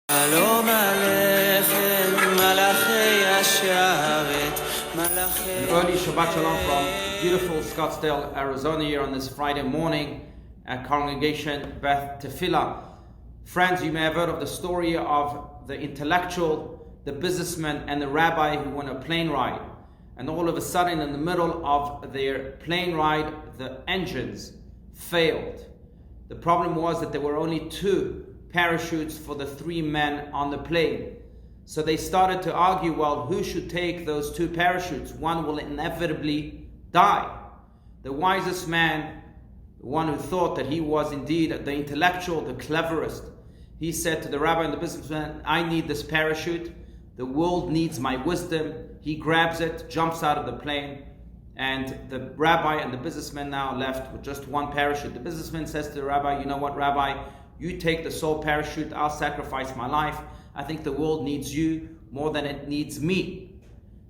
Shalom Aleichem, Malachei Hasharet, An early Shabbat Shalom from beautiful Scottsdale, Arizona here on this Friday morning at Congregation Beth Tefillah. Friends, you may have heard of the story of the intellectual, the businessman, and the rabbi who went a plane ride. And all of a sudden, in the middle of their plane ride, the engines failed. The problem was that there were only 2 parachutes for the 3 men on the plane. So they started to argue, well, who should take those 2 parachutes? One will inevitably die. The wisest man, the one who thought that he was indeed the intellectual, the cleverest, he said to the rabbi and the businessman, I need this parachute. The world needs my wisdom. He grabs it, jumps out of the plane, and the rabbi and the businessman now left with just 1 parachute. The businessman says to the rabbi, you know what, rabbi, you take the sole parachute, I'll sacrifice my life. I think the world needs you more than it needs me.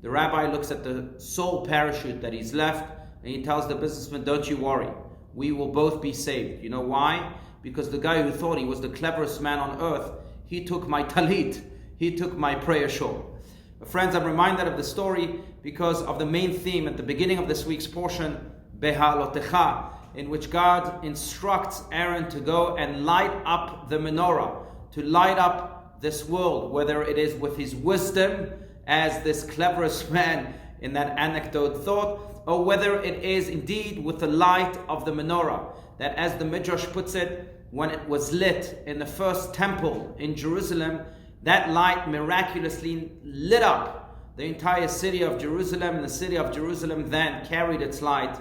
The rabbi looks at the sole parachute that he's left, and he tells the businessman, don't you worry, we will both be saved. You know why? Because the guy who thought he was the cleverest man on earth, he took my talit, he took my prayer shawl. Friends, I'm reminded of the story because of the main theme at the beginning of this week's portion, Behaalotecha, in which God instructs Aaron to go and light up the menorah, to light up this world, whether it is with his wisdom, as this cleverest man in that anecdote thought, or whether it is indeed with the light of the menorah, that as the Midrash puts it, when it was lit in the first temple in Jerusalem, that light miraculously lit up the entire city of Jerusalem, and the city of Jerusalem then carried its light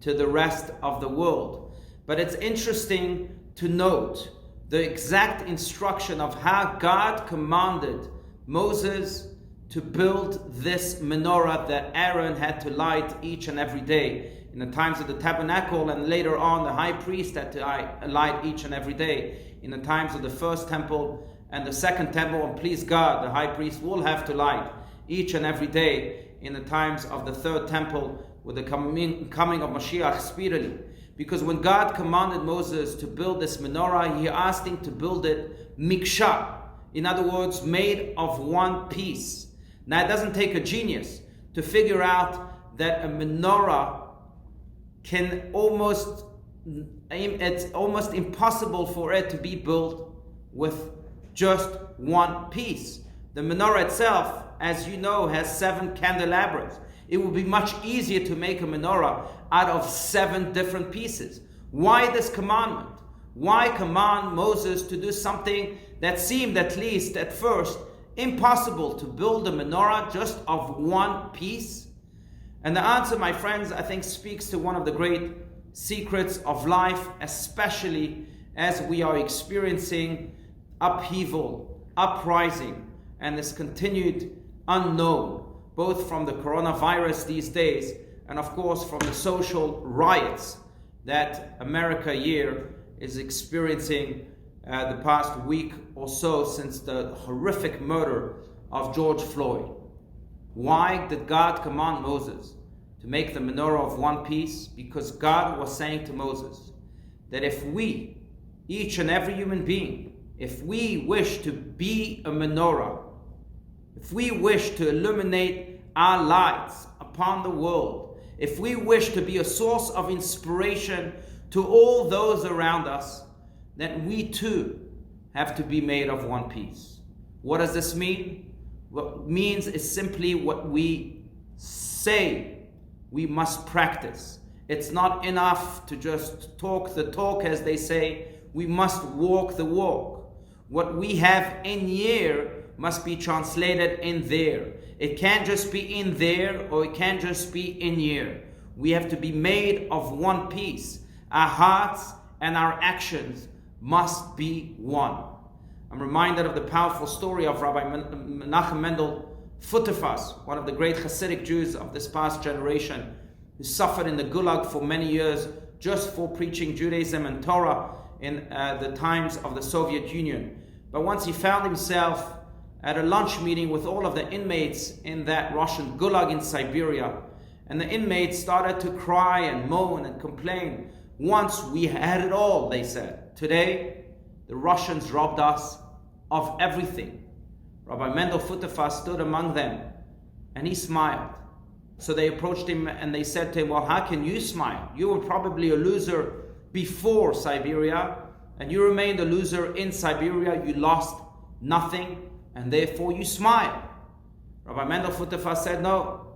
to the rest of the world. But it's interesting to note the exact instruction of how God commanded Moses to build this menorah that Aaron had to light each and every day. In the times of the tabernacle, and later on the high priest had to light each and every day. In the times of the first temple and the second temple, and please God, the high priest will have to light each and every day in the times of the third temple with the coming of Mashiach speedily. Because when God commanded Moses to build this menorah, he asked him to build it miksha, in other words, made of 1 piece. Now it doesn't take a genius to figure out that a menorah it's almost impossible for it to be built with just 1 piece. The menorah itself, as you know, has 7 candelabras. It would be much easier to make a menorah out of 7 different pieces. Why this commandment? Why command Moses to do something that seemed, at least at first, impossible, to build a menorah just of 1 piece? And the answer, my friends, I think speaks to one of the great secrets of life, especially as we are experiencing upheaval, uprising, and this continued unknown, both from the coronavirus these days and of course from the social riots that America here is experiencing the past week or so since the horrific murder of George Floyd. Why did God command Moses to make the menorah of 1 piece? Because God was saying to Moses that if we, each and every human being, if we wish to be a menorah, if we wish to illuminate our lights upon the world, if we wish to be a source of inspiration to all those around us, then we too have to be made of 1 piece. What does this mean? What it means is simply what we say we must practice. It's not enough to just talk the talk, as they say. We must walk the walk. What we have in here must be translated in there. It can't just be in there, or it can't just be in here. We have to be made of 1 piece. Our hearts and our actions must be one. I'm reminded of the powerful story of Rabbi Menachem Mendel Futerfas, one of the great Hasidic Jews of this past generation, who suffered in the Gulag for many years just for preaching Judaism and Torah in the times of the Soviet Union. But once he found himself at a lunch meeting with all of the inmates in that Russian Gulag in Siberia, and the inmates started to cry and moan and complain. Once we had it all, they said. Today, the Russians robbed us of everything. Rabbi Mendel Futerfas stood among them and he smiled. So they approached him and they said to him, well, how can you smile? You were probably a loser before Siberia, and you remained a loser in Siberia. You lost nothing, and therefore you smile. Rabbi Mendel Futerfas said, no.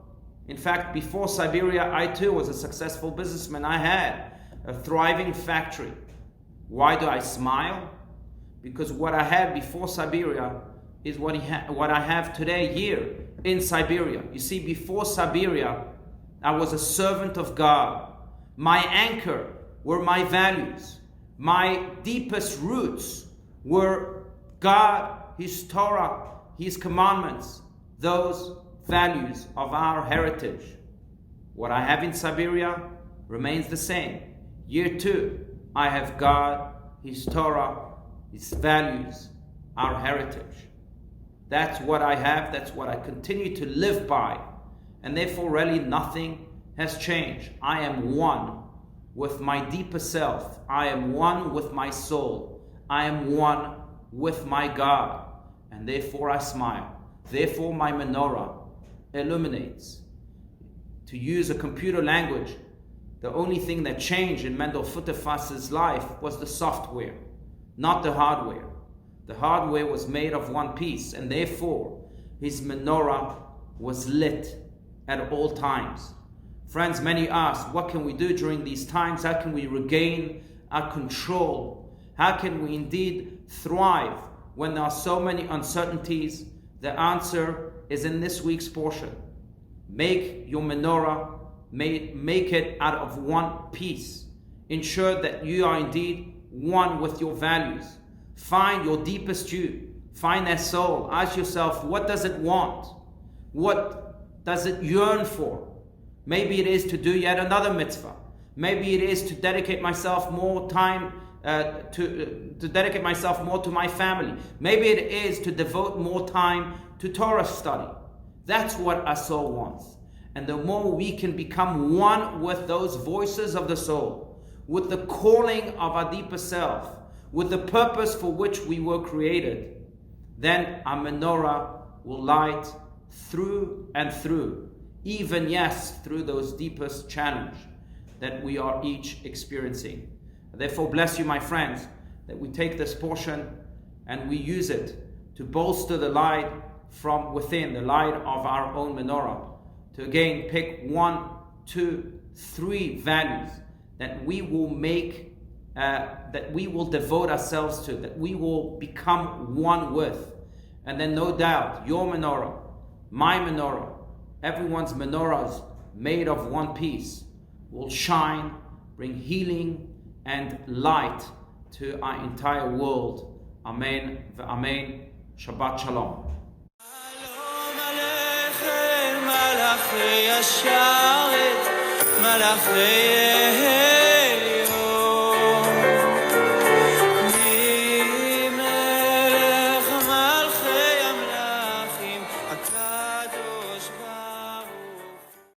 In fact, before Siberia, I too was a successful businessman. I had a thriving factory. Why do I smile? Because what I had before Siberia is what I have today here in Siberia. You see, before Siberia, I was a servant of God. My anchor were my values. My deepest roots were God, His Torah, His commandments, those values of our heritage. What I have in Siberia remains the same. Year 2, I have God, His Torah, His values, our heritage. That's what I have, that's what I continue to live by. And therefore really nothing has changed. I am one with my deeper self. I am one with my soul. I am one with my God. And therefore I smile. Therefore my menorah illuminates. To use a computer language, the only thing that changed in Mendel Futerfas's life was the software, not the hardware. The hardware was made of one piece, and therefore his menorah was lit at all times. Friends, many ask, what can we do during these times? How can we regain our control? How can we indeed thrive when there are so many uncertainties? The answer is in this week's portion. Make your menorah, make it out of one piece. Ensure that you are indeed one with your values. Find your deepest you. Find that soul. Ask yourself, what does it want? What does it yearn for? Maybe it is to do yet another mitzvah. Maybe it is to dedicate myself more time to dedicate myself more to my family. Maybe it is to devote more time to Torah study. That's what our soul wants. And the more we can become one with those voices of the soul, with the calling of our deeper self, with the purpose for which we were created, then our menorah will light through and through, even, yes, through those deepest challenge that we are each experiencing. Therefore, bless you, my friends, that we take this portion and we use it to bolster the light from within, the light of our own menorah, to again pick 1, 2, 3 values that we will make, that we will devote ourselves to, that we will become one with. And then no doubt, your menorah, my menorah, everyone's menorahs made of one piece will shine, bring healing and light to our entire world. Amen. Amen. Shabbat Shalom. מלאכי השרת, מלאכי